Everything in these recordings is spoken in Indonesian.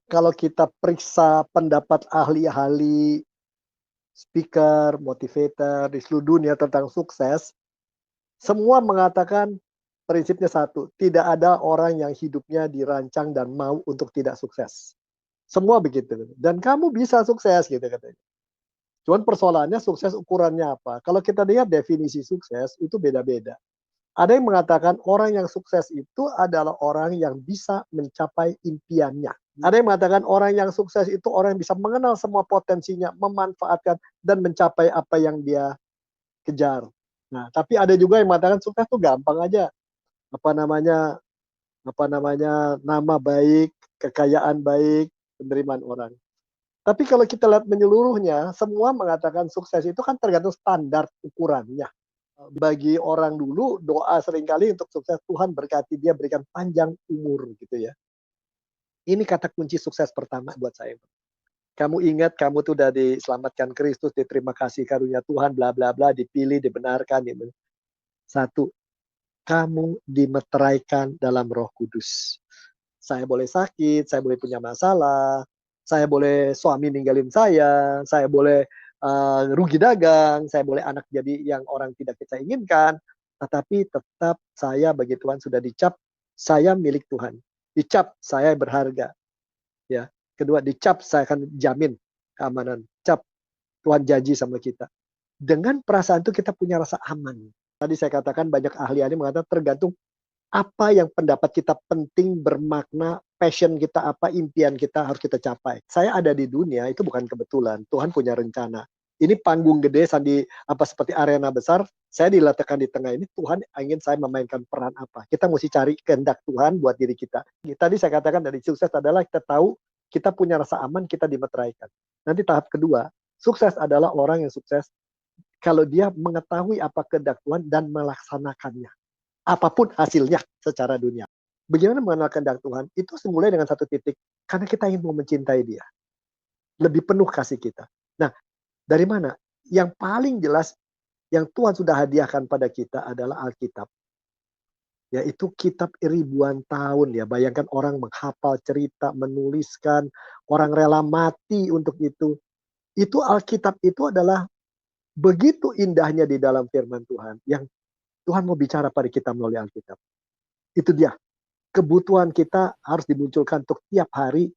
kalau kita periksa pendapat ahli-ahli, speaker, motivator di seluruh dunia tentang sukses, semua mengatakan prinsipnya satu, tidak ada orang yang hidupnya dirancang dan mau untuk tidak sukses. Semua begitu. Dan kamu bisa sukses gitu katanya. Cuman persoalannya sukses ukurannya apa? Kalau kita lihat definisi sukses itu beda-beda. Ada yang mengatakan orang yang sukses itu adalah orang yang bisa mencapai impiannya. Ada yang mengatakan orang yang sukses itu orang yang bisa mengenal semua potensinya, memanfaatkan dan mencapai apa yang dia kejar. Nah, tapi ada juga yang mengatakan sukses itu gampang aja. Apa namanya? Apa namanya? Nama baik, kekayaan baik, penerimaan orang. Tapi kalau kita lihat menyeluruhnya, semua mengatakan sukses itu kan tergantung standar ukurannya. Bagi orang dulu, doa seringkali untuk sukses, Tuhan berkati dia, berikan panjang umur gitu ya. Ini kata kunci sukses pertama buat saya. Kamu ingat kamu tuh udah diselamatkan Kristus, diterima kasih karunia Tuhan, bla bla bla, dipilih, dibenarkan. Gitu. Satu, kamu dimeteraikan dalam Roh Kudus. Saya boleh sakit, saya boleh punya masalah, saya boleh suami ninggalin saya boleh rugi dagang, saya boleh anak jadi yang orang tidak kita inginkan, tetapi tetap saya bagi Tuhan sudah dicap, saya milik Tuhan. Dicap saya berharga. Ya. Kedua, dicap saya akan jamin keamanan. Cap Tuhan janji sama kita. Dengan perasaan itu kita punya rasa aman. Tadi saya katakan banyak ahli-ahli mengatakan tergantung apa yang pendapat kita penting, bermakna, passion kita apa, impian kita harus kita capai. Saya ada di dunia itu bukan kebetulan, Tuhan punya rencana. Ini panggung gede apa seperti arena besar, saya diletakkan di tengah ini, Tuhan ingin saya memainkan peran apa. Kita mesti cari kehendak Tuhan buat diri kita. Tadi saya katakan dari sukses adalah kita tahu kita punya rasa aman, kita dimeteraikan. Nanti tahap kedua, sukses adalah orang yang sukses kalau dia mengetahui apa kehendak Tuhan dan melaksanakannya. Apapun hasilnya secara dunia. Bagaimana mengenal kehendak Tuhan? Itu semulai dengan satu titik. Karena kita ingin mencintai dia. Lebih penuh kasih kita. Nah, dari mana? Yang paling jelas, yang Tuhan sudah hadiahkan pada kita adalah Alkitab. Yaitu kitab ribuan tahun ya. Bayangkan orang menghafal cerita, menuliskan, orang rela mati untuk itu. Itu Alkitab itu adalah begitu indahnya di dalam firman Tuhan. Yang Tuhan mau bicara pada kita melalui Alkitab. Itu dia. Kebutuhan kita harus dimunculkan untuk tiap hari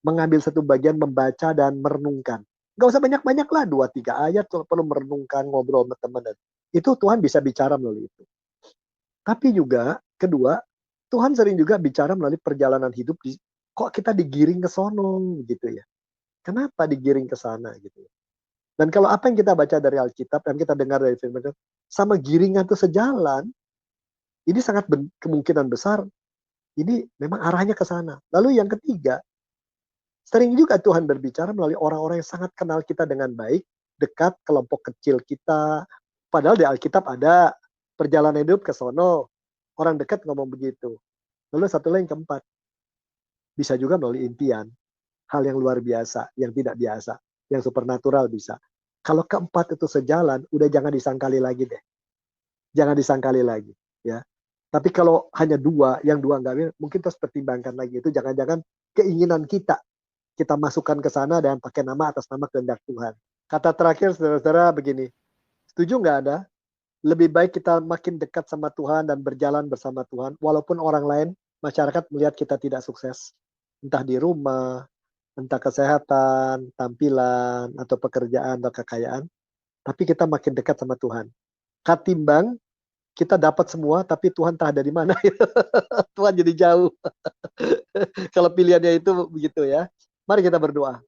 mengambil satu bagian, membaca dan merenungkan. Gak usah banyak-banyak lah, 2-3 ayat kalau perlu merenungkan, ngobrol sama teman. Itu Tuhan bisa bicara melalui itu. Tapi juga, kedua, Tuhan sering juga bicara melalui perjalanan hidup. Kok kita digiring ke sono gitu ya. Kenapa digiring ke sana gitu ya. Dan kalau apa yang kita baca dari Alkitab, yang kita dengar dari firman Tuhan, sama giringan itu sejalan, ini sangat kemungkinan besar ini memang arahnya ke sana. Lalu yang ketiga, sering juga Tuhan berbicara melalui orang-orang yang sangat kenal kita dengan baik, dekat, kelompok kecil kita. Padahal di Alkitab ada perjalanan hidup ke sono. Orang dekat ngomong begitu. Lalu satu lagi yang keempat, bisa juga melalui impian. Hal yang luar biasa, yang tidak biasa, yang supernatural bisa. Kalau keempat itu sejalan, udah jangan disangkali lagi deh. Jangan disangkali lagi. Ya. Tapi kalau hanya dua, yang dua enggak, mungkin terus pertimbangkan lagi. Itu jangan-jangan keinginan kita masukkan ke sana dan pakai nama atas nama kehendak Tuhan. Kata terakhir, saudara-saudara, begini. Setuju nggak Anda? Lebih baik kita makin dekat sama Tuhan dan berjalan bersama Tuhan, walaupun orang lain, masyarakat melihat kita tidak sukses. Entah di rumah, entah kesehatan, tampilan, atau pekerjaan, atau kekayaan. Tapi kita makin dekat sama Tuhan. Ketimbang kita dapat semua, tapi Tuhan tak ada di mana. Tuhan jadi jauh. Kalau pilihannya itu begitu ya. Mari kita berdoa.